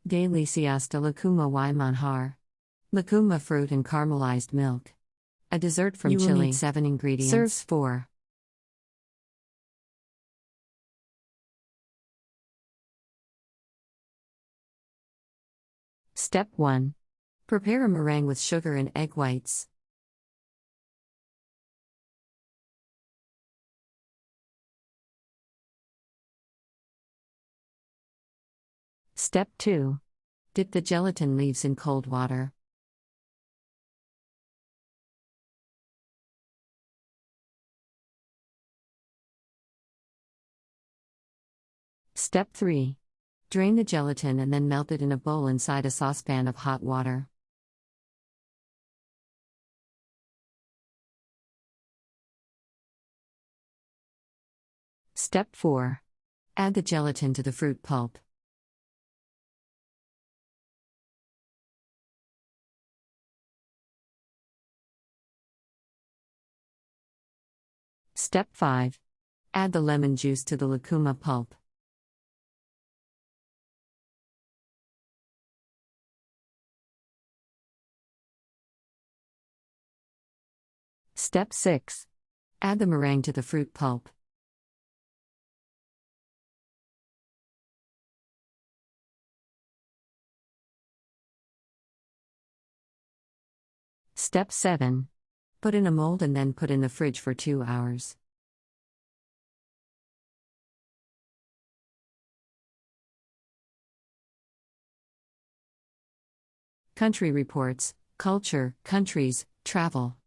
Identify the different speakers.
Speaker 1: Delicias de lucuma y manjar. Lucuma fruit and caramelized milk. A dessert from Chile. You will need 7 ingredients. Serves 4. Step 1. Prepare a meringue with sugar and egg whites. Step 2. Dip the gelatin leaves in cold water. Step 3. Drain the gelatin and then melt it in a bowl inside a saucepan of hot water. Step 4. Add the gelatin to the fruit pulp. Step 5. Add the lemon juice to the lucuma pulp. Step 6. Add the meringue to the fruit pulp. Step 7. Put in a mold and then put in the fridge for 2 hours. Country Reports, Culture, Countries, Travel.